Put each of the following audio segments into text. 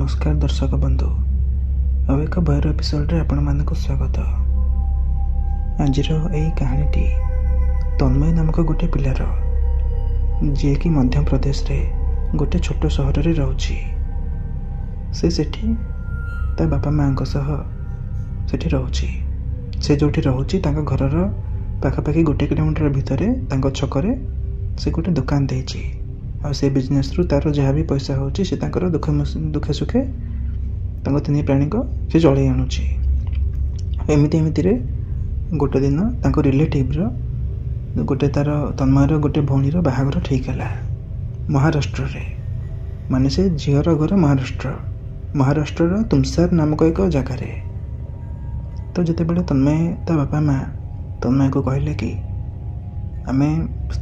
नमस्कार दर्शक बंधु अब एक भयर एपिसोड आपण मानक स्वागत। आज यही कहानीटी तन्मय नामक गोटे पिलार जी कि मध्य प्रदेश रे गोटे छोट सहर रे रहउछि। से सेठी ता बापा माँ सेठी रहउछि। से जोठी रहउछि तांका घरर पाखापाखि 1 किलोमीटर भितर छकरे से गोटे दुकान देछि। आ से बिजनेस रु तार जहाँ भी पैसा होची से तांकर दुखे सुखे तांको 3 प्राणी को से चलई आणुछि। एमिति रे गोटे दिन तांको रिलेटिव रो गोटे तार तन्मयर गोटे भौणीर बाहागर ठीक है महाराष्ट्र रे। माने से झीर घर महाराष्ट्र तुमसार नामक एक जगार। तो जिते बड़े तन्मय ता बापा माँ तन्मय को कहले कि आमे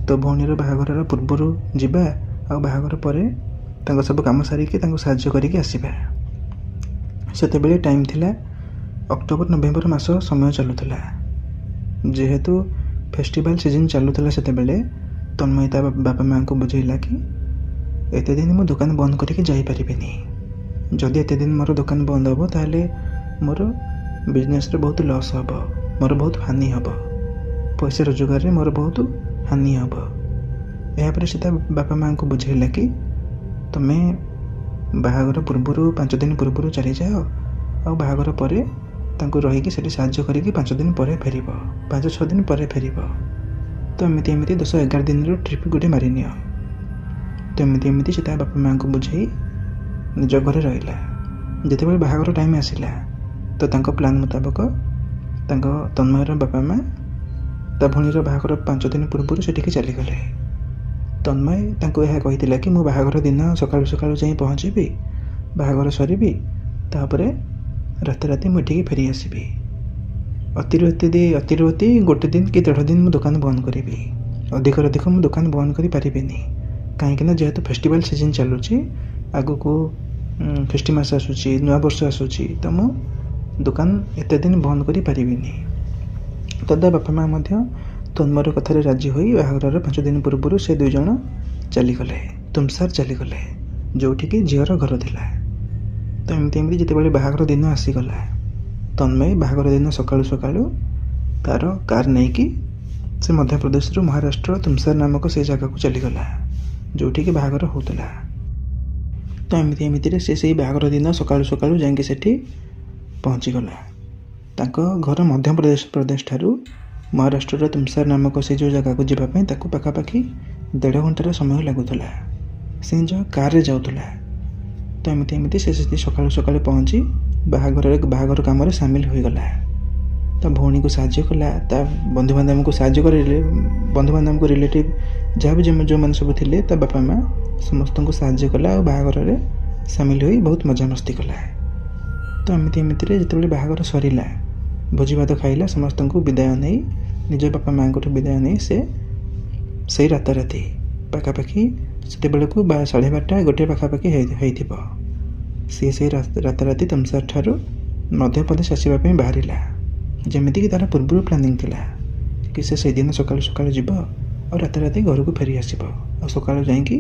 तो भौणीर बाहागर पूर्वर जिबा आ बाहागर परे तांको सब काम सारिकी तांको साहाय्य करिकी आसीबा। सेते बेले टाइम थिला अक्टोबर नवेम्बर मास समय चलुथला। जेहेतु फेस्टिवल सीजन चलुथला सेते बेले तन्मय ता बापा माँ को बुझेला कि एते दिन मो दुकान बंद करिकी जाई परिबिनी। जदि एते दिन मोर दुकान बंद हबो ताले मोर बिजनेस रे बहुत लॉस हबो, मोर बहुत हानि हबो, पैसा रोजगार रे मोर बहुत हानि हबो। यापर से बापा माँ को बुझेला कि तुम्हें बाहागर पूर्वर 5 दिन पूर्वर चली जाओ आ बाहागर परे तांको रहीकि सेठी साहाय्य करिकी 5 दिन परे फेरिबो, 5-6 दिन परे फेरिबो। तो एमिति 10-11 दिन रो ट्रिप गोटे मारि नियो। तो एमिति से बापा माँ को बुझेई निज घरे रहिला। जेतेबेले बाहागर टाइम आसिला तो तांको प्लान मुताबक तांको तन्मयर बापा माँ ता भौणीर बाहागर 5 दिन पूर्वर सेठिकी चली गले। तन्मय तांको यह कहितिला कि मु बाहागर दिन सकाळु सकाळु जाई पहुँचीबी, बाहागर सरीबी, तापरे राति मुठिकी फेरी आसीबी। अतिरति 1 दिन कि 1.5 दिन मु दुकान बंद करिबी। अधिक मु दुकान बंद करि पारिबिनी काहेकि जेहेतु फेस्टिवल सीजन चलुछि, आगु को फेस्टिमास आसुछि, नया वर्ष आसुछि, तो मु दुकान एते दिन बंद करि पारिबिनी। तदा बापा माँ मध्य तन्मयर कथारे राजी होई बाहागर 5 दिन पूर्वर से 2 जण चलीगले, तुमसार चलीगले, जोठिकी झीर घर थिला। तो एमती जितेबाला बाहागर दिन आसीगला तन्मय बाहागर दिन सकाळु सकाळु तार कार नहीं कि से मध्य प्रदेश रु महाराष्ट्र तुमसार नामक से जगह को चलीगला जोठिकी बाहागर होतला। तो एमती रे से बाहागर दिन सकाळु सकाळु जांके सेठी पहुँचीगला। तांको घर मध्य प्रदेश ठारू महाराष्ट्र तुमसार नामक से जो जगह को जावाई ताकू पाखापाखि 1.5 घंटार समय लगुला। से जो कार रे जाउथला। तो एमती से सकाळु सकाळु पहुँची बाहागर काम सामिल हो गला। ता भौणी को साहाय्य कला, ता बंधु बांधव को साहाय्य करे, बंधु बांधव को रिलेटिव जहाँ भी जो मैंने सब थे ता बापा माँ समस्त को साहाय्य कला और बाहागर सामिल हो बहुत मजामस्ती कला। तो एमती जिते बाहागर सरीला भोजी भात खाइला, समस्त को विदाय नहीं निज बापा माँ को विदाय नहीं से राताराति पाखापाखि से को 12:30 पाखापाखि सी राताराति तुमसार ठारू मध्य प्रदेश आसवाई बाहर जमीक तार पूर्व प्लानिंग थिला कि से दिन सकाळु सकाळु जीव और राताराति घर को फेरी आसब और सकाळु जाइकी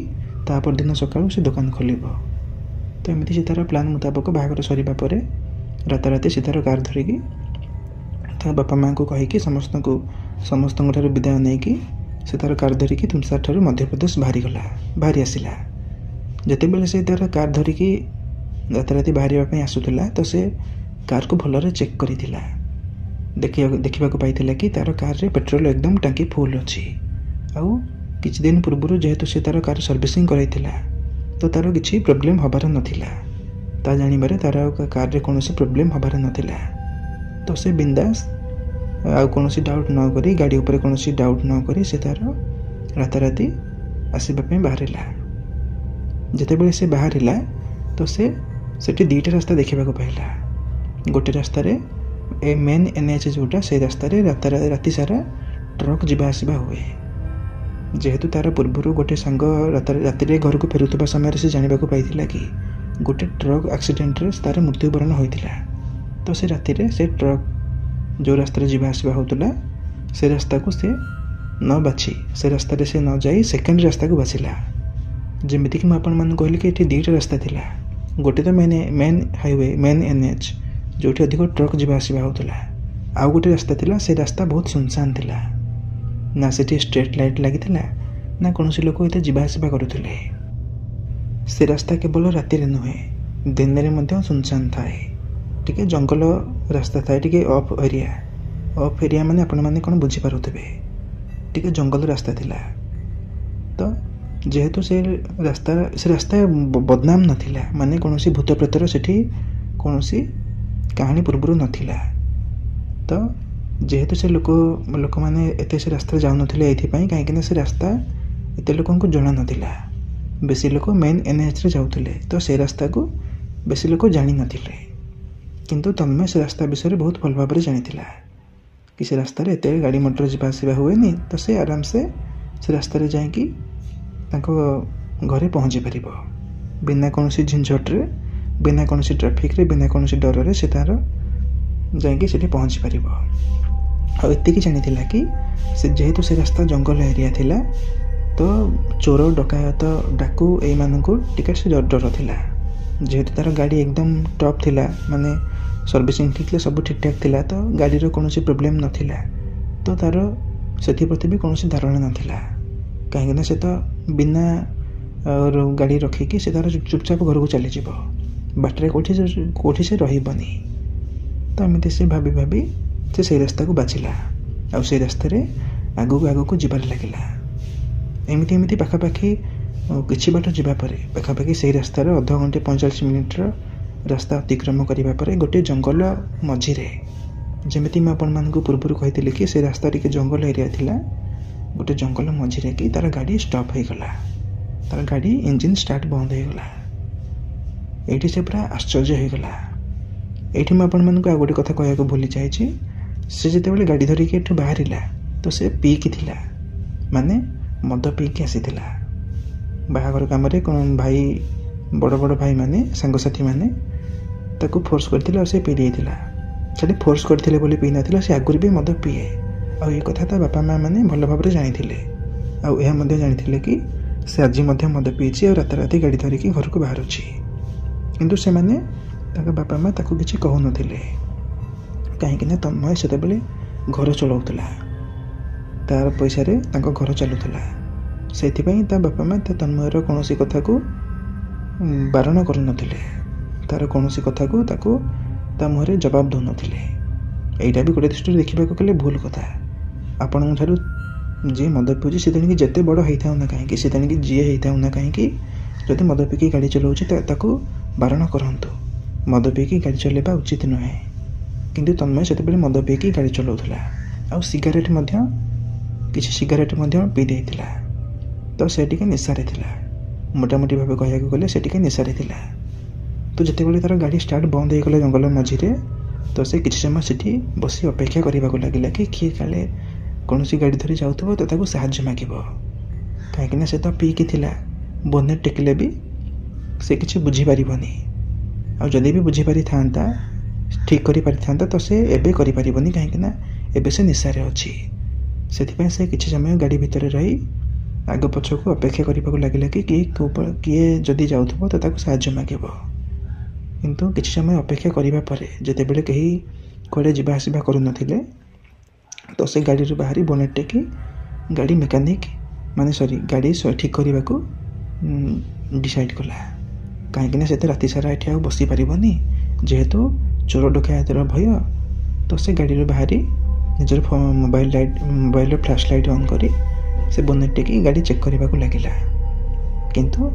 तापर दिन सकाळु से दुकान खोलिब। तो एमती से तार प्लान मुताबक बाहागर सरीबा परे राताराति से तार कार धरिकी ता बापा माँ को कहीकि समस्त विदाय नहीं कि से तार कार धरिकी तुमसार ठारू मध्य प्रदेश बाहरी आसिला। जितेबाला से तार कार धरिकी राताराति बाहर आसूला तो से कार को भलरे चेक करिथिला। देखा पाई कि तार कार रे पेट्रोल एकदम टांकी फुल अच्छी। आउ किछि दिन पूर्व जेहेतु से तार कार सर्विसिंग कराइथिला तो तार किछि प्रॉब्लम हबार नथिला। ता जानिबारे तार कार रे कोनोसी प्रॉब्लम हबार नथिला। तो से बिंदास आ कोनोसी डाउट न करी गाड़ी ऊपर कोनोसी डाउट न करी से तार राताराति आसीबा पे बाहरिला। जेतेबेले से बाहरिला तो से सेठी 2टा रास्ता देखा पाइला। गोटे रास्ता रे ए मेन NH जोटा से रास्ता रे राति सारा ट्रक जीवा आसवा हुए। जेहेतु तार पूर्वर गोटे सांग राति घर को फेरुवा समय से जाना पाई कि गोटे ट्रक एक्सीडेंट रे तार मृत्युवरण होता। तो से राति रे से ट्रक जो रास्ता जीवा आसवा होता से रास्ता को से न बाछी से रास्ता से न जाई सेकेंड रास्ता को बाछिला। जमीक मुझे कहली कि ये 2टा रास्ता थिला। गोटे तो मेन हाईवे मेन NH जो अधिक ट्रक जावा आसवा होता आउ गोटे रास्ता थिला से रास्ता बहुत सुनसान थिला ना सेठी स्ट्रीट लाइट लगी ना कौन लोक ये जावा आसवा करुले से रास्ता केवल राति नुहे दिन में सुनसान थाए टिके जंगल रास्ता थाए टिके ऑफ एरिया माने आपण माने कौन बुझीपारे टिके जंगल रास्ता थिला तो जेहेतु से रास्ता बदनाम नथिला माने कौन भूत प्रेतर सेठी कौन कहानी पूर्व नथिला तो जेहेतु से लोक मैंने एत से रास्ता जाऊन कहीं से रास्ता एत लोक जना नाला बेसी लोक मेन NH रे जाउथिले तो से रास्ता को बेसी लोक जानी नथिले किंतु तन्मय से रास्ता विषय बहुत भल भाव जानी कि से रास्ता एत गाड़ी मोटर जावा आसवा हुए तो से आराम से रास्ता जाकि घरे पहुँची पार बिना कौन झंझटे बिना कौन ट्राफिक रे बिना कौन डर रे से तार जाकि पहुँची पार आती जानी कि से जेहेतु से रास्ता जंगल एरिया थिला तो चोर डकायत डाकू यू टिके से डर थिला जेहेतु तार गाड़ी एकदम टॉप थिला माने सर्विसिंग ठीक सब ठीक ठाक थिला तो गाड़ी कौन प्रोब्लेम नथिला तो तार से भी कौन धारणा नाथिला कहीं से तो बिना गाड़ी रखिकी से तार चुपचाप घर को चली जाव बाटर कौटी से रही तो एमती से भाभी भाभी से रास्ता को बाछिला आ से रास्तार आग को जीवार लगिला एमती एमती पाखापाखि किछि बाट जावापर पाखापाखि से रास्तार अध घंटे 45 मिनिट्र रास्ता अतिक्रम करने पर गोटे जंगल मझिरे जमी मुझे पूर्व कही कि से रास्ता टी जंगल एरिया थिला गोटे जंगल मझिरे कि तार गाड़ी स्टॉप हो गला तार गाड़ी इंजिन स्टार्ट बंद हो गला ये से पूरा आश्चर्य हो गला ये मुझे आ गोटे कथा कहूँ भूली जाए से जिते गाड़ी धरिकी एठू बाहर तो से पीकी थिला माने मद पीकी आसीथिला बाहागर काम कौन भाई बड़ बड़ भाई माने सांगसाथी माने ताकू फोर्स करथिले से पी देइथिला खाली फोर्स करथिले बोली पी नथिला से आगुरी भी मद पीए आ ये कथा ता बापा माँ माने भल भाव जानिथिले आ यह मध्य जानिथिले कि से आज मध्य मद पीछि और राति गाड़ी धरिकी घर को बाहर अछि किंतु से माने ताका बापा माँ ताकू किछि कहू नथिले कहीं तन्मय से घर चलाऊला तार पैसा रे तांको घर चलुला से बापा माँ तन्मयर कौन कथा को बारण करूँ तार कौन कथा को ताको ता मुहरे जवाब दौन यहाँ भी गोटे दृष्टि देखा गले भूल कथा आपण जी मद पीछे से तेणिक जिते बड़ होता ना कहीं से तेणिक जी होता ना कहीं जदि मद पीकी गाड़ी चलाऊँ बारण करूँ मद पीकी गाड़ी चलवा उचित नुहे किंतु तन्मय से मद पीकी गाड़ी चलाऊला आ सिगारेट किसी सिगारेट पी देइथिला तो से निशारे थिला मोटामोटी भाव कह गले से निशारे थिला तो जिते तार गाड़ी स्टार्ट बंद हो गला जंगल मझिरे तो से किसी समय से बसी अपेक्षा करने को लगिला कि किए काले कौन गाड़ी धरी जाऊँ तो ताको साहाय्य मागिब कहीं से तो पीकी थिला बोनेट टेकिले भी से किसी बुझीपारनी आदि भी बुझीपारी था ठीक करि पारि था तो से एबे करि पारिबनी कहीं एबे से निशारे अच्छी से किसी समय गाड़ी भितर रही आग पछ को अपेक्षा करने को लगिला कि किए जदि जाऊँ तो ताको साहाय्य मागिब किंतु किसी समय अपेक्षा करने पर जिते बड़े कहीं कड़े जावा आसवा करूँ तो से गाड़ी बाहरी बोनेट टेकी गाड़ी मेकानिक माने सॉरी गाड़ी ठीक करने को डिसाइड कला कहीं से राति सारा ये बसी पारनी जेहेतु चोर डकायतर भय तो से गाड़ी बाहरी निजर मोबाइल फ्लैश लाइट ऑन करी से बोनेट टेकी गाड़ी चेक करने को लगिला किंतु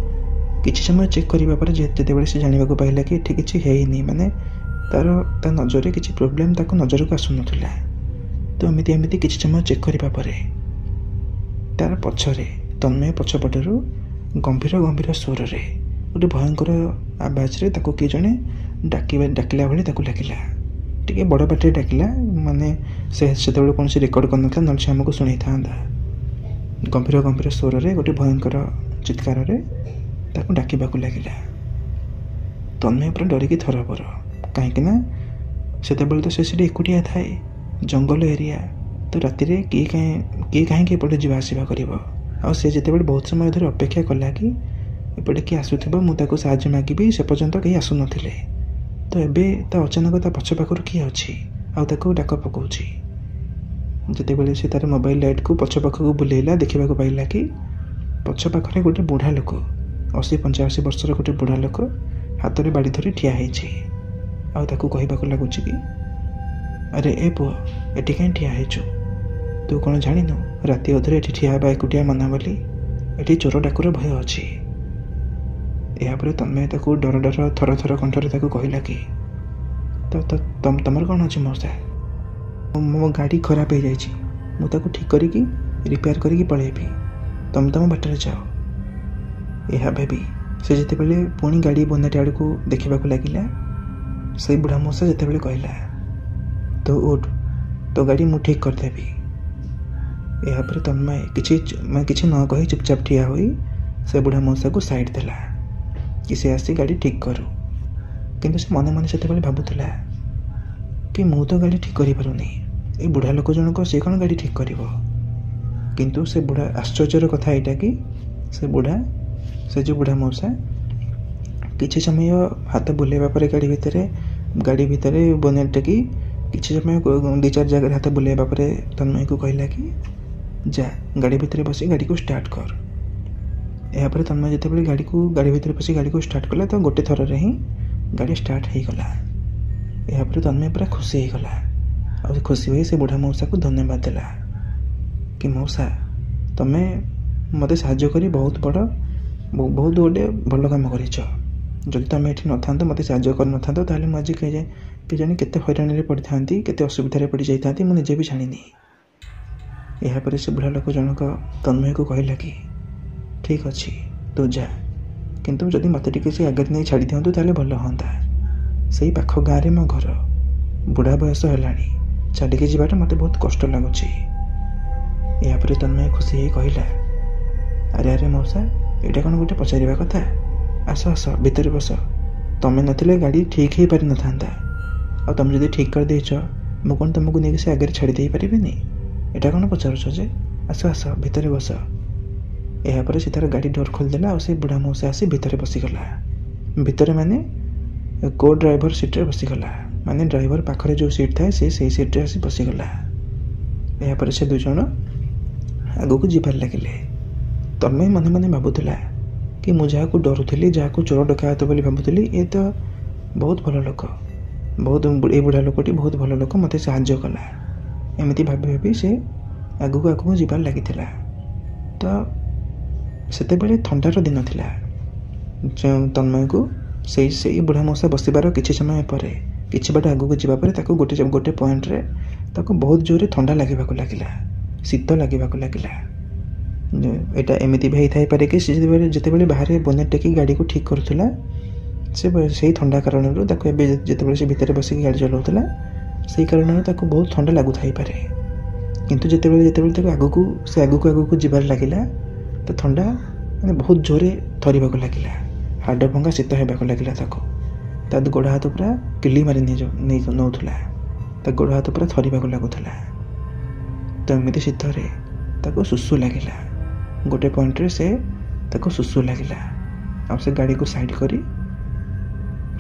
किसी समय चेक करने पर जिते से जाना पाइला कि ये किसी है माने तार नजर किसी प्रोब्लेम ताको नजर को आसुन तो एमती एमती किसी समय चेक करने पर तार पछरे तन्मय पछपटर गंभीर गंभीर स्वर रे गोटे भयंकर आवाज रे ताको किए जड़े डाकिला भाई लगिला टे बड़ पाटे डाकिला माने से कौन रेकर्ड कर ना से आमको शुणी था गंभीर गंभीर स्वर रे गोटे भयंकर चित्कार रे ताको डाकिबा लगिला तन्मय पूरा डरिकी थरबर कहीं से तो से एकुटिया थाए जंगल एरिया तो राति किए कहीं पटे जावा आसवा कर से जिते बहुत समय धरी अपेक्षा कला कि एपटे किए आसुथिबो मु ताको साहाय्य मागिबी से पर्यंत केही आसु नथिले तो एबे ता अचानक ता पछ पाखर किए अछि आ ताको डाक पकाउछि जेतेबेले से तार मोबाइल लाइट को पछ पाखक बुलेला देखिबा को पाइला कि पछ पाखरे गोटे बुढ़ा लोक 80-85 वर्षर गोटे बुढ़ा लोक हाथ में बाड़ी धरी ठिया होइछि आ ताको कहबा को लागुछि कि अरे ए पो एटी कहीं ठिया हेछु तू कौन जानिनु राति अधरे एटी ठिया बा एकुटिया मना बोली एटी चोर डाकुर भय अछि यापर तन्मय ताको डर डर थर थर कंठरे ताको कहला कि तमर कौन अछि मौसा मो गाड़ी खराब हो जाइछि मु ताको ठीक करिकी रिपेयर करिकी पळेबी तम तम बाटर जाओ यह भाभी से जिते बेले पुणी गाड़ी बोनेट आड़ को देखा लगिला से बुढ़ा मौसा जिते बेले कहला तो उठ तो गाड़ी मु ठीक करदेवी यापर तन्मय किसी न कही चुपचाप ठिया हुई से बुढ़ा मौसा को साइड देला कि से आसी गाड़ी ठीक करू किंतु से मने मने से भावुला कि मु तो गाड़ी ठीक करी पारुनी ए बुढ़ा लोक जनक से कौन गाड़ी ठीक करिवो किंतु से बुढ़ा आश्चर्यर कथा यहाँ कि से जो बुढ़ा मौसा किसी समय हाथ बुलेवा पर गाड़ी भितर बोनेट टेकी किसी समय 2-4 जगह हाथ बुलेवा पर तन्मय को कहला कि जा गाड़ी भितर बसी गाड़ी को स्टार्ट कर यापर तन्मय जिते गाड़ी भितर बसी गाड़ी को स्टार्ट कला तो गोटे थर ही गाड़ी स्टार्ट हो गला यापर तन्मय पूरा खुशी हो गला और खुशी हुई से बुढ़ा मौसा को धन्यवाद देला कि मौसा तमे मते साहाय्य करी बहुत गोटे भल काम करिछ जदि तुम ये न था मत साहय कर न था मुझे कि जानी केते हैरानी पड़ी था केते असुविधा पड़ जाती मुझे भी जानी यापर से बुढ़ा लोक जनक तन्मय को कहला कि ठीक अच्छे तू जा किंतु जदि मत टे से आगे नहीं छाड़ी दिंतु ताले भल हाँ से पाख गाँव में मो घर बुढ़ा बयस है छाड़ी जाटा मत बहुत कष्ट लगुच यापर तन्मय खुशी ही कहला अरे अरे मौसा यहाँ कौन गोटे पचार कथा आस आस भितर बस तमें नथिले गाड़ी ठीक ही पारि न था और तुम जब ठीक कर देच मु कौन तुमको नहीं से आगे छाड़ी दे पारे यहाँ कौन पचारुच जे आस आस भितर बस यापर से तार गाड़ी डोर खोलदेला और से बुढ़ा मौसा आसी भितर बसीगला भितर माने को ड्राइवर सीट्रे बसीगला माने ड्राइवर पाखरे जो सीट थाए से सीट्रे आसी बसीगला यापर से दुई जन आगो को जीवार लगिले तन्मय मने मने भावुला कि मु जहाँ को डरुली जहाँ को चोर डकायत बोली भावुली ये तो बहुत भल लोक बहुत ये बुढ़ा लोकटी बहुत भल लोक मत साहाय्य कला एमती भाभी भाभी से आगू आगू जीवार लगी तो सेतेबेले ठंडार दिन थिला तन्मय को से बुढ़ा मौसा बसबार किसी समय पर किसी बाट आगू जावा गोटे गोटे पॉइंट रे ताको बहुत जोरे ठंडा लगे शीत लगे लगिला यहाँ एमती भी होता है कि जिते बाहर बोनेट टेकी गाड़ी को ठीक करूला से ठंडा कारण जिते से भितर बसिक गाड़ी चलाऊला से कारण बहुत ठंडा लगू थाई पारे किंतु जिते आगू से आगू जीवार लगिला तो ठंडा मैंने बहुत जोरे थरवा लगिला हाड़ भंगा शीत होगा लगिला गोड़ हाथ पूरा किली मारी नौला गोड़ हाथ पूरा थरवा लगुला तो एमती शीत सुसु लगिला गोटे पॉइंट रे से सुसु लगिला आ से गाड़ी को साइड करी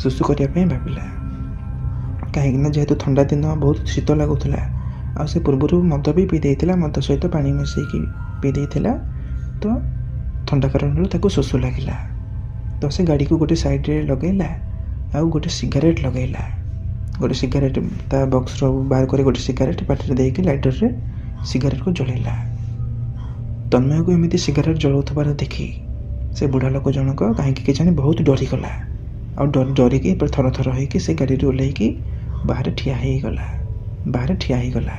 सुसु करने भाविला कहीं जेहेतु ठंडा दिन बहुत शीत लगुला आ से पूर्व मद भी पी देता मद सहित पानी मिसेक पी देता तो ठंडा कारण सुसु लगिला तो से गाड़ी को गोटे साइड रे लगेला आ गोटे सिगारेट लगेला गोटे सिगारेट ता बॉक्स रो बाहर कर गोटे सिगारेट पार्टी देके लाइटर रे सिगारेट को जलैला तन्मय को एमती सिगारेट जलाउथबार देखी से बुढ़ा लोक जनक कहीं जानी बहुत डरीगला और डरिकी थर थर होगी से गाड़ी ओह्लैकी बाहर ठिया गला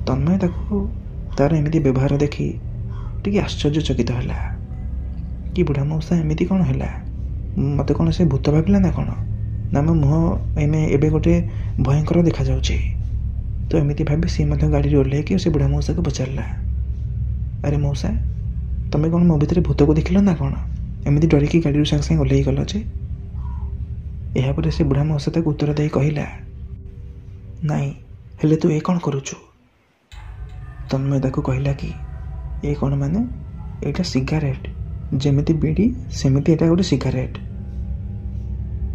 तन्मय तार एमती व्यवहार देखी टी आश्चर्यचकित है कि बुढ़ा मौसा एमती कौन है मत कौन से भूत भाविला ना कौन ना मो मुह एवं गोटे भयंकर देखा जाउछि तो एमती भाभी सी गाड़ी ओह्लैकी से बुढ़ा मौसा को पचारा अरे मौसा तुम्हें कौन मो भीतर भूत को देखिल ना कौन एमती डरिकी गाड़ी सागे सागे ओह्लैई गल जे यापर से बुढ़ा मौसा तक उत्तर दे कहला नाई हेले तू ये कौन करुचु तन्मय ताको कहला कि ये कौन माने एटा सिगारेट ଯେମିତି ବିଡ଼ି ସେମିତି ଏଇଟା ଗୋଟେ ସିଗାରେଟ୍।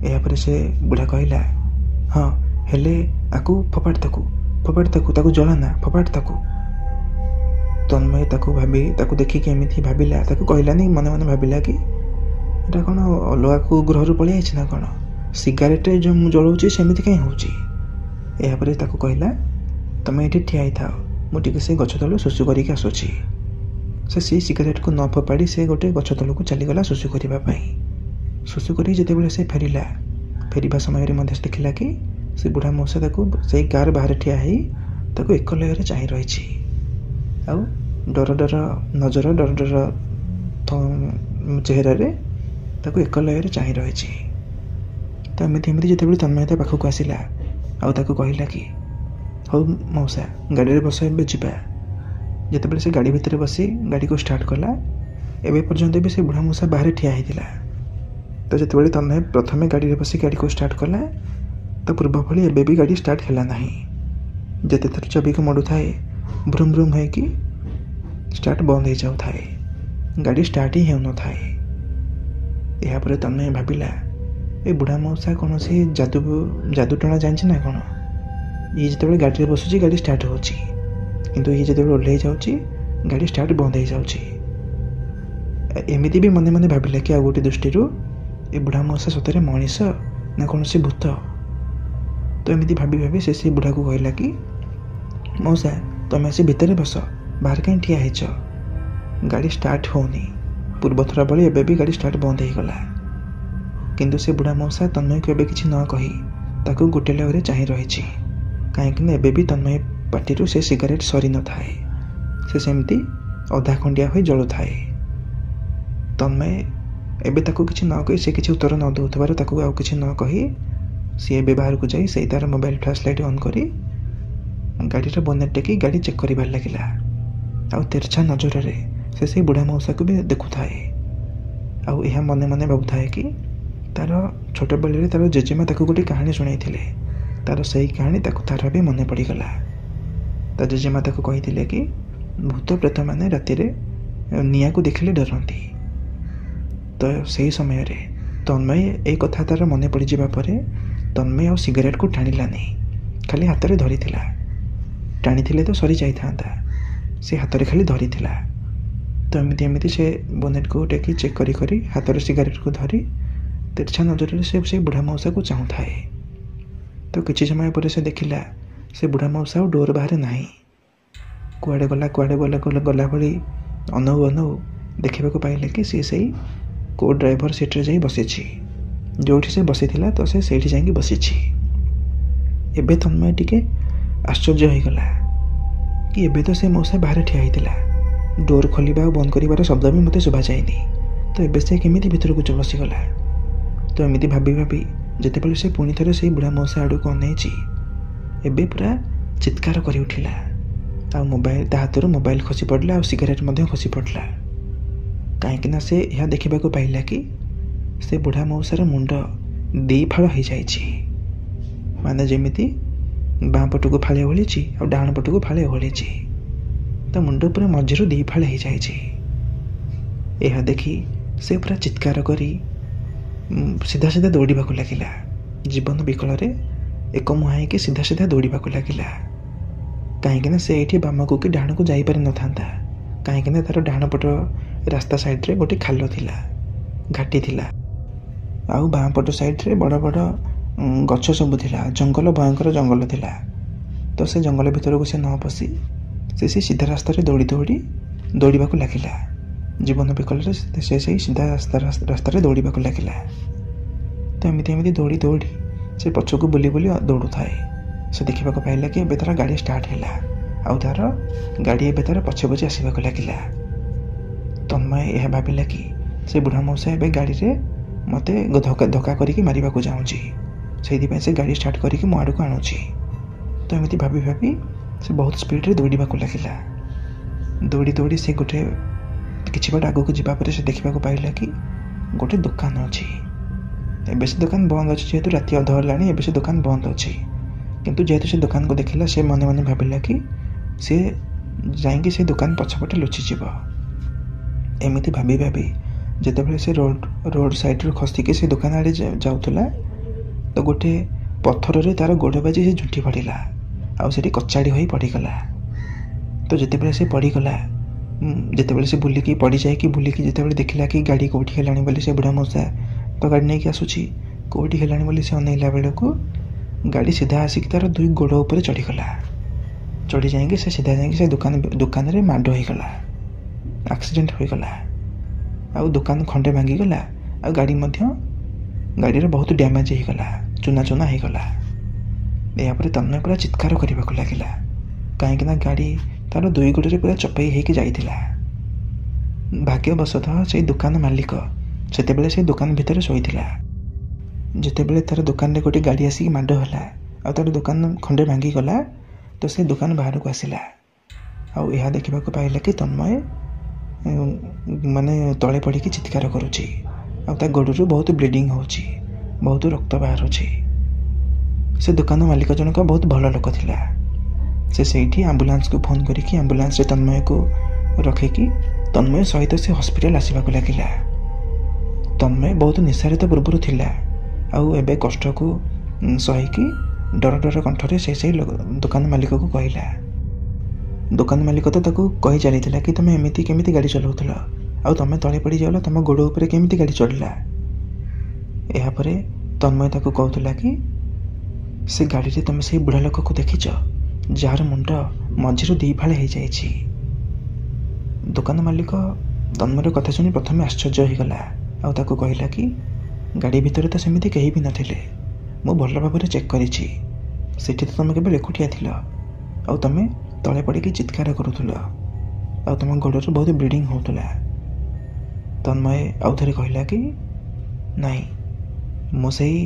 ଏହାପରେ ସେ ବୁଢ଼ା କହିଲା, ହଁ ହେଲେ ଆକୁ ଫୋପାଡ଼ି ତାକୁ ଜଳାନା, ଫୋପାଡ଼ି ତାକୁ। ତନ୍ମୟ ତାକୁ ଦେଖିକି ଏମିତି ଭାବିଲା, ତାକୁ କହିଲାନି, ମନେ ମନେ ଭାବିଲା କି ଏଇଟା କ'ଣ ଅଲଗା କେଉଁ ଗ୍ରହରୁ ପଳେଇ ଆସିଛି ନା କ'ଣ? ସିଗାରେଟ୍ରେ ଯେଉଁ ମୁଁ ଜଳାଉଛି ସେମିତି କାହିଁ ହେଉଛି? ଏହାପରେ ତାକୁ କହିଲା, ତମେ ଏଇଠି ଠିଆ ହେଇଥାଅ, ମୁଁ ଟିକେ ସେ ଗଛ ତଳୁ ଶୁଶୁ କରିକି ଆସୁଛି। ସେ ସେଇ ସିଗାରେଟ୍କୁ ନ ଫୋପାଡ଼ି ସେ ଗୋଟେ ଗଛ ତଳକୁ ଚାଲିଗଲା ଶୁଶୁ କରିବା ପାଇଁ। ଶୁଶୁ କରି ଯେତେବେଳେ ସେ ଫେରିବା ସମୟରେ ମଧ୍ୟ ସେ ଦେଖିଲା କି ସେ ବୁଢ଼ା ମଉସା ତାକୁ ସେଇ କାର୍ ବାହାରେ ଠିଆ ହେଇ ତାକୁ ଏକଲୟରେ ଚାହିଁ ରହିଛି। ଆଉ ଡର ନଜର ଚେହେରାରେ ତାକୁ ଏକଲୟରେ ଚାହିଁ ରହିଛି। ତ ଏମିତି ଯେତେବେଳେ ତନ୍ମୟ ତା ପାଖକୁ ଆସିଲା ଆଉ ତାକୁ କହିଲା କି ହଉ ମଉସା ଗାଡ଼ିରେ ବସ, ଏବେ ଯିବା। ଯେତେବେଳେ ସେ ଗାଡ଼ି ଭିତରେ ବସି ଗାଡ଼ିକୁ ଷ୍ଟାର୍ଟ କଲା, ଏବେ ପର୍ଯ୍ୟନ୍ତ ବି ସେ ବୁଢ଼ା ମଉସା ବାହାରେ ଠିଆ ହେଇଥିଲା। ତ ଯେତେବେଳେ ତନ୍ମୟ ପ୍ରଥମେ ଗାଡ଼ିରେ ବସି ଗାଡ଼ିକୁ ଷ୍ଟାର୍ଟ କଲା, ତ ପୂର୍ବ ଭଳି ଏବେ ବି ଗାଡ଼ି ଷ୍ଟାର୍ଟ ହେଲା ନାହିଁ। ଯେତେଥର ଚାବିକୁ ମୋଡ଼ୁଥାଏ ଭ୍ରୁମ୍ ଭ୍ରୁମ୍ ହେଇକି ଷ୍ଟାର୍ଟ ବନ୍ଦ ହେଇଯାଉଥାଏ, ଗାଡ଼ି ଷ୍ଟାର୍ଟ ହିଁ ହେଉନଥାଏ। ଏହାପରେ ତନ୍ମୟ ଭାବିଲା, ଏ ବୁଢ଼ା ମଉସା କୌଣସି ଯାଦୁ ଟଣା ଜାଣିଛି ନା କ'ଣ? ଇଏ ଯେତେବେଳେ ଗାଡ଼ିରେ ବସୁଛି ଗାଡ଼ି ଷ୍ଟାର୍ଟ ହେଉଛି, କିନ୍ତୁ ଇଏ ଯେତେବେଳେ ଓହ୍ଲେଇ ଯାଉଛି ଗାଡ଼ି ଷ୍ଟାର୍ଟ ବନ୍ଦ ହେଇଯାଉଛି। ଏମିତି ବି ମନେ ମନେ ଭାବିଲା କି ଆଉ ଗୋଟେ ଦୃଷ୍ଟିରୁ ଏ ବୁଢ଼ା ମଉସା ସତରେ ମଣିଷ ନା କୌଣସି ଭୂତ। ତ ଏମିତି ଭାବି ସେ ବୁଢ଼ାକୁ କହିଲା କି ମଉସା ତମେ ଆସି ଭିତରେ ବସ, ବାହାରେ କାହିଁ ଠିଆ ହେଇଛ? ଗାଡ଼ି ଷ୍ଟାର୍ଟ ହେଉନି, ପୂର୍ବଥର ଭଳି ଏବେ ବି ଗାଡ଼ି ଷ୍ଟାର୍ଟ ବନ୍ଦ ହେଇଗଲା। କିନ୍ତୁ ସେ ବୁଢ଼ା ମଉସା ତନ୍ମୟକୁ ଏବେ କିଛି ନ କହି ତାକୁ ଗୋଟେ ଲୟରେ ଚାହିଁ ରହିଛି, କାହିଁକିନା ଏବେ ବି ତନ୍ମୟ ପାଟିରୁ ସେ ସିଗାରେଟ୍ ସରିନଥାଏ, ସେ ସେମିତି ଅଧା ଖଣ୍ଡିଆ ହୋଇ ଜଳୁଥାଏ। ତନ୍ମୟ ଏବେ ତାକୁ କିଛି ନ କହି, ସେ କିଛି ଉତ୍ତର ନ ଦେଉଥିବାରୁ ତାକୁ ଆଉ କିଛି ନ କହି ସିଏ ଏବେ ବାହାରକୁ ଯାଇ ସେଇ ତାର ମୋବାଇଲ୍ ଫ୍ଲାସ୍ ଲାଇଟ୍ ଅନ୍ କରି ଗାଡ଼ିର ବୋନେଟ୍ ଟେକି ଗାଡ଼ି ଚେକ୍ କରିବାରେ ଲାଗିଲା। ଆଉ ତେର୍ଛା ନଜରରେ ସେ ସେଇ ବୁଢ଼ା ମଉସାକୁ ବି ଦେଖୁଥାଏ। ଆଉ ଏହା ମନେ ମନେ ଭାବୁଥାଏ କି ତାର ଛୋଟବେଳରେ ତାର ଜେଜେମା ତାକୁ ଗୋଟେ କାହାଣୀ ଶୁଣାଇଥିଲେ, ତାର ସେଇ କାହାଣୀ ତାର ବି ମନେ ପଡ଼ିଗଲା। ତା ଜେଜେମା ତାକୁ କହିଥିଲେ କି ଭୂତ ପ୍ରେତମାନେ ରାତିରେ ନିଆଁକୁ ଦେଖିଲେ ଡରନ୍ତି। ତ ସେହି ସମୟରେ ତନ୍ମୟ ଏଇ କଥା ତାର ମନେ ପଡ଼ିଯିବା ପରେ ତନ୍ମୟ ଆଉ ସିଗାରେଟ୍କୁ ଟାଣିଲାନି, ଖାଲି ହାତରେ ଧରିଥିଲା। ଟାଣିଥିଲେ ତ ସରିଯାଇଥାନ୍ତା, ସେ ହାତରେ ଖାଲି ଧରିଥିଲା। ତ ଏମିତି ସେ ବୋନେଟ୍କୁ ଟେକି ଚେକ୍ କରି ହାତରେ ସିଗାରେଟ୍କୁ ଧରି ତେର୍ଛା ନଜରରେ ସେ ବୁଢ଼ା ମଉସାକୁ ଚାହୁଁଥାଏ। ତ କିଛି ସମୟ ପରେ ସେ ଦେଖିଲା ସେ ବୁଢ଼ା ମଉସା ଆଉ ଡୋର୍ ବାହାରେ ନାହିଁ। କୁଆଡ଼େ ଗଲା ଭଳି ଅନଉ ଦେଖିବାକୁ ପାଇଲେ କି ସିଏ ସେଇ କୋ ଡ୍ରାଇଭର ସିଟ୍ରେ ଯାଇ ବସିଛି। ଯେଉଁଠି ସେ ବସିଥିଲା ତ ସେ ସେଇଠି ଯାଇକି ବସିଛି। ଏବେ ତନ୍ମୟ ଟିକେ ଆଶ୍ଚର୍ଯ୍ୟ ହୋଇଗଲା କି ଏବେ ତ ସେ ମଉସା ବାହାରେ ଠିଆ ହେଇଥିଲା, ଡୋର୍ ଖୋଲିବା ଆଉ ବନ୍ଦ କରିବାର ଶବ୍ଦ ବି ମୋତେ ଶୁଭାଯାଇନି, ତ ଏବେ ସେ କେମିତି ଭିତରକୁ ବସିଗଲା? ତ ଏମିତି ଭାବି ଯେତେବେଳେ ସେ ପୁଣି ଥରେ ସେଇ ବୁଢ଼ା ମଉସା ଆଡ଼କୁ ଅନେଇଛି, ଏବେ ପୁରା ଚିତ୍କାର କରି ଉଠିଲା। ଆଉ ତା ହାତରୁ ମୋବାଇଲ୍ ଖସି ପଡ଼ିଲା, ଆଉ ସିଗାରେଟ୍ ମଧ୍ୟ ଖସି ପଡ଼ିଲା। କାହିଁକିନା ସେ ଏହା ଦେଖିବାକୁ ପାଇଲା କି ସେ ବୁଢ଼ା ମଉସାର ମୁଣ୍ଡ ଦୁଇ ଫାଳ ହେଇଯାଇଛି, ମାନେ ଯେମିତି ବାଁ ପଟକୁ ଫାଳେ ଓହଳିଛି ଆଉ ଡାହାଣ ପଟକୁ ଫାଳେ ଓହଳିଛି। ତା ମୁଣ୍ଡ ପୁରା ମଝିରୁ ଦୁଇ ଫାଳେ ହେଇଯାଇଛି। ଏହା ଦେଖି ସେ ପୁରା ଚିତ୍କାର କରି ସିଧା ଦୌଡ଼ିବାକୁ ଲାଗିଲା। ଜୀବନ ବିକଳରେ ଏକମୁହାଁ ହେଇକି ସିଧା ଦୌଡ଼ିବାକୁ ଲାଗିଲା। କାହିଁକିନା ସେ ଏଇଠି ବାମକୁ କି ଡାହାଣକୁ ଯାଇପାରିନଥାନ୍ତା, କାହିଁକିନା ତାର ଡାହାଣ ପଟ ରାସ୍ତା ସାଇଡ଼୍ରେ ଗୋଟେ ଖାଲ ଥିଲା, ଘାଟି ଥିଲା, ଆଉ ବାଁ ପଟ ସାଇଡ଼୍ରେ ବଡ଼ ବଡ଼ ଗଛ ସବୁ ଥିଲା, ଭୟଙ୍କର ଜଙ୍ଗଲ ଥିଲା। ତ ସେ ଜଙ୍ଗଲ ଭିତରକୁ ସେ ନ ପଶି ସେ ସିଧା ରାସ୍ତାରେ ଦୌଡ଼ିବାକୁ ଲାଗିଲା। ଜୀବନ ବିକଳରେ ସେ ସେଇ ସିଧା ରାସ୍ତାରେ ଦୌଡ଼ିବାକୁ ଲାଗିଲା। ତ ଏମିତି ଦୌଡ଼ି ସେ ପଛକୁ ବୁଲି ଦୌଡ଼ୁଥାଏ। ସେ ଦେଖିବାକୁ ପାଇଲା କି ଏବେ ତାର ଗାଡ଼ି ଷ୍ଟାର୍ଟ ହେଲା, ଆଉ ତାର ଗାଡ଼ି ଏବେ ତାର ପଛେ ଆସିବାକୁ ଲାଗିଲା। ତନ୍ମୟ ଏହା ଭାବିଲା କି ସେ ବୁଢ଼ା ମଉସା ଏବେ ଗାଡ଼ିରେ ମୋତେ ଧକ୍କା କରିକି ମାରିବାକୁ ଚାହୁଁଛି, ସେଇଥିପାଇଁ ସେ ଗାଡ଼ି ଷ୍ଟାର୍ଟ କରିକି ମୋ ଆଡ଼କୁ ଆଣୁଛି। ତ ଏମିତି ଭାବି ସେ ବହୁତ ସ୍ପିଡ଼ରେ ଦୌଡ଼ିବାକୁ ଲାଗିଲା। ଦୌଡ଼ି ସେ କିଛି ବାଟ ଆଗକୁ ଯିବା ପରେ ସେ ଦେଖିବାକୁ ପାଇଲା କି ଗୋଟେ ଦୋକାନ ଅଛି। ଏବେ ସେ ଦୋକାନ ବନ୍ଦ ଅଛି, ଯେହେତୁ ରାତି ଅଧ ହେଲାଣି, ଏବେ ସେ ଦୋକାନ ବନ୍ଦ ଅଛି। କିନ୍ତୁ ଯେହେତୁ ସେ ଦୋକାନକୁ ଦେଖିଲା, ସେ ମନେ ମନେ ଭାବିଲା କି ସେ ଯାଇକି ସେ ଦୋକାନ ପଛପଟେ ଲୁଚିଯିବ। ଏମିତି ଭାବି ଯେତେବେଳେ ସେ ରୋଡ଼ ସାଇଡ଼ରୁ ଖସିକି ସେ ଦୋକାନ ଆଡ଼େ ଯାଉଥିଲା ତ ଗୋଟେ ପଥରରେ ତାର ଗୋଡ଼ ବାଜି ସେ ଝୁଣ୍ଟି ପଡ଼ିଲା ଆଉ ସେଠି କଚାଡ଼ି ହୋଇ ପଡ଼ିଗଲା। ତ ଯେତେବେଳେ ସେ ପଡ଼ିଗଲା, ଯେତେବେଳେ ସେ ବୁଲିକି ପଡ଼ିଯାଇକି ବୁଲିକି ଯେତେବେଳେ ଦେଖିଲା କି ଗାଡ଼ି କେଉଁଠି ହେଲାଣି ବୋଲି, ସେ ବୁଢ଼ା ମଉସା ତ ଗାଡ଼ି ନେଇକି ଆସୁଛି, କେଉଁଠି ହେଲାଣି ବୋଲି ସେ ଅନେଇଲା ବେଳକୁ ଗାଡ଼ି ସିଧା ଆସିକି ତାର 2 ଗୋଡ଼ ଉପରେ ଚଢ଼ିଗଲା। ଚଢ଼ି ଯାଇକି ସେ ସିଧା ଯାଇକି ସେ ଦୋକାନରେ ମାଡ଼ ହୋଇଗଲା, ଆକ୍ସିଡେଣ୍ଟ ହୋଇଗଲା। ଆଉ ଦୋକାନ ଖଣ୍ଡେ ଭାଙ୍ଗିଗଲା ଆଉ ଗାଡ଼ିର ବହୁତ ଡ୍ୟାମେଜ୍ ହେଇଗଲା, ଚୁନା ଚୁନା ହେଇଗଲା। ଏହାପରେ ତନ୍ମୟ ପୁରା ଚିତ୍କାର କରିବାକୁ ଲାଗିଲା, କାହିଁକିନା ଗାଡ଼ି ତାର 2 ଗୋଡ଼ରେ ପୁରା ଚପେଇ ହେଇକି ଯାଇଥିଲା। ଭାଗ୍ୟବଶତଃ ସେଇ ଦୋକାନ ମାଲିକ ସେତେବେଳେ ସେ ଦୋକାନ ଭିତରେ ଶୋଇଥିଲା। ଯେତେବେଳେ ତାର ଦୋକାନରେ ଗୋଟେ ଗାଡ଼ି ଆସିକି ମାଡ଼ ହେଲା ଆଉ ତାର ଦୋକାନ ଖଣ୍ଡେ ଭାଙ୍ଗିଗଲା, ତ ସେ ଦୋକାନ ବାହାରକୁ ଆସିଲା ଆଉ ଏହା ଦେଖିବାକୁ ପାଇଲା କି ତନ୍ମୟ ମାନେ ତଳେ ପଡ଼ିକି ଚିତ୍କାର କରୁଛି ଆଉ ତା ଗୋଡ଼ରୁ ବହୁତ ବ୍ଲିଡ଼ିଂ ହେଉଛି, ବହୁତ ରକ୍ତ ବାହାରୁଛି। ସେ ଦୋକାନ ମାଲିକ ଜଣକ ବହୁତ ଭଲ ଲୋକ ଥିଲା। ସେ ସେଇଠି ଆମ୍ବୁଲାନ୍ସକୁ ଫୋନ୍ କରିକି ଆମ୍ବୁଲାନ୍ସରେ ତନ୍ମୟକୁ ରଖିକି ତନ୍ମୟ ସହିତ ସେ ହସ୍ପିଟାଲ ଆସିବାକୁ ଲାଗିଲା। ତନ୍ମୟ ବହୁତ ନିଶାରେ ତ ପୂର୍ବରୁ ଥିଲା ଆଉ ଏବେ କଷ୍ଟକୁ ସହିକି ଡର କଣ୍ଠରେ ସେଇ ଦୋକାନ ମାଲିକକୁ କହିଲା। ଦୋକାନ ମାଲିକ ତ ତାକୁ କହି ଚାଲିଥିଲା କି ତମେ ଏମିତି କେମିତି ଗାଡ଼ି ଚଲାଉଥିଲ ଆଉ ତମେ ତଳେ ପଡ଼ିଯାଉଲ, ତମ ଗୋଡ଼ ଉପରେ କେମିତି ଗାଡ଼ି ଚଢ଼ିଲା। ଏହାପରେ ତନ୍ମୟ ତାକୁ କହୁଥିଲା କି ସେ ଗାଡ଼ିରେ ତମେ ସେଇ ବୁଢ଼ା ଲୋକକୁ ଦେଖିଛ ଯାହାର ମୁଣ୍ଡ ମଝିରୁ 2 ଫାଳ ହେଇଯାଇଛି। ଦୋକାନ ମାଲିକ ତନ୍ମୟର କଥା ଶୁଣି ପ୍ରଥମେ ଆଶ୍ଚର୍ଯ୍ୟ ହୋଇଗଲା ଆଉ ତାକୁ କହିଲା କି ଗାଡ଼ି ଭିତରେ ତ ସେମିତି କେହି ବି ନଥିଲେ, ମୁଁ ଭଲ ଭାବରେ ଚେକ୍ କରିଛି, ସେଠି ତ ତମେ କେବଳ ଏକୁଟିଆ ଥିଲ ଆଉ ତମେ ତଳେ ପଡ଼ିକି ଚିତ୍କାର କରୁଥିଲ ଆଉ ତମ ଗୋଡ଼ରୁ ବହୁତ ବ୍ଲିଡ଼ିଂ ହେଉଥିଲା। ତନ୍ମୟ ଆଉ ଥରେ କହିଲା କି ନାଇଁ, ମୁଁ ସେଇ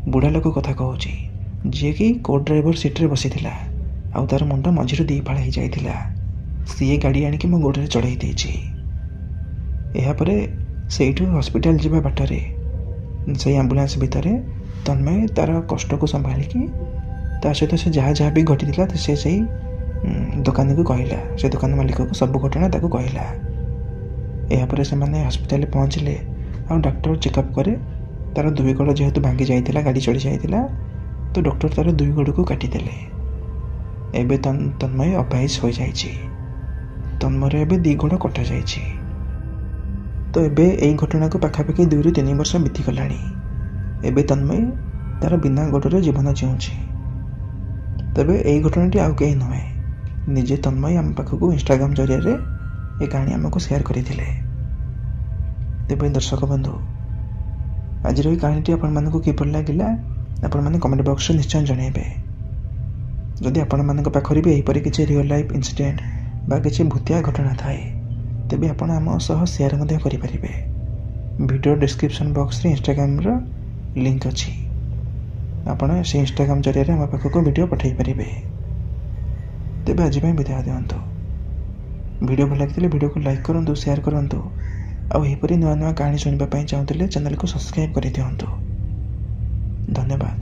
ବୁଢ଼ା ଲୋକ କଥା କହୁଛି ଯିଏକି କୋ ଡ୍ରାଇଭର ସିଟ୍ରେ ବସିଥିଲା ଆଉ ତାର ମୁଣ୍ଡ ମଝିରୁ 2 ଫାଳ ହେଇଯାଇଥିଲା, ସିଏ ଗାଡ଼ି ଆଣିକି ମୋ ଗୋଡ଼ରେ ଚଢ଼େଇ ଦେଇଛି। ଏହାପରେ ସେଇଠୁ ହସ୍ପିଟାଲ ଯିବା ବାଟରେ ସେଇ ଆମ୍ବୁଲାନ୍ସ ଭିତରେ ତନ୍ମୟ ତାର କଷ୍ଟକୁ ସମ୍ଭାଳିକି ତା ସହିତ ସେ ଯାହା ବି ଘଟିଥିଲା ସେ ସେଇ ଦୋକାନୀକୁ କହିଲା, ସେ ଦୋକାନ ମାଲିକକୁ ସବୁ ଘଟଣା ତାକୁ କହିଲା। ଏହାପରେ ସେମାନେ ହସ୍ପିଟାଲରେ ପହଞ୍ଚିଲେ ଆଉ ଡାକ୍ତର ଚେକଅପ୍ କରେ। ତାର 2 ଗୋଡ଼ ଯେହେତୁ ଭାଙ୍ଗି ଯାଇଥିଲା, ଗାଡ଼ି ଚଢ଼ି ଯାଇଥିଲା, ତ ଡକ୍ଟର ତାର 2 ଗୋଡ଼କୁ କାଟିଦେଲେ। ଏବେ ତନ୍ମୟ ଅପାଇଜ ହୋଇଯାଇଛି, ତନ୍ମୟର ଏବେ 2 ଗୋଡ଼ କଟାଯାଇଛି। ତ ଏବେ ଏଇ ଘଟଣାକୁ ପାଖାପାଖି 2ରୁ 3 ବର୍ଷ ବିତିଗଲାଣି। ଏବେ ତନ୍ମୟ ତାର ବିନା ଗୋଡ଼ରେ ଜୀବନ ଜିଉଛି। ତେବେ ଏଇ ଘଟଣାଟି ଆଉ କେହି ନୁହେଁ, ନିଜେ ତନ୍ମୟ ଆମ ପାଖକୁ ଇନଷ୍ଟାଗ୍ରାମ ଜରିଆରେ ଏ କାହାଣୀ ଆମକୁ ସେୟାର କରିଥିଲେ। ତେବେ ଦର୍ଶକ ବନ୍ଧୁ, ଆଜିର ଏହି କାହାଣୀଟି ଆପଣମାନଙ୍କୁ କିପରି ଲାଗିଲା ଆପଣମାନେ କମେଣ୍ଟ ବକ୍ସରେ ନିଶ୍ଚୟ ଜଣାଇବେ। ଯଦି ଆପଣମାନଙ୍କ ପାଖରେ ବି ଏହିପରି କିଛି ରିଅଲ୍ ଲାଇଫ୍ ଇନସିଡେଣ୍ଟ ବା କିଛି ଭୂତିଆ ଘଟଣା ଥାଏ, ତେବେ ଆପଣ ଆମ ସହ ସେୟାର ମଧ୍ୟ କରିପାରିବେ। ଭିଡ଼ିଓ ଡିସ୍କ୍ରିପ୍ସନ୍ ବକ୍ସରେ ଇନଷ୍ଟାଗ୍ରାମର ଲିଙ୍କ୍ ଅଛି, ଆପଣ ସେ ଇନଷ୍ଟାଗ୍ରାମ ଜରିଆରେ ଆମ ପାଖକୁ ଭିଡ଼ିଓ ପଠାଇ ପାରିବେ। ତେବେ ଆଜି ପାଇଁ ବିଦାୟ ଦିଅନ୍ତୁ। ଭିଡ଼ିଓ ଭଲ ଲାଗିଥିଲେ ଭିଡ଼ିଓକୁ ଲାଇକ୍ କରନ୍ତୁ, ସେୟାର କରନ୍ତୁ ଆଉ ଏହିପରି ନୂଆ ନୂଆ କାହାଣୀ ଶୁଣିବା ପାଇଁ ଚାହୁଁଥିଲେ ଚ୍ୟାନେଲକୁ ସବସ୍କ୍ରାଇବ୍ କରିଦିଅନ୍ତୁ। ଧନ୍ୟବାଦ।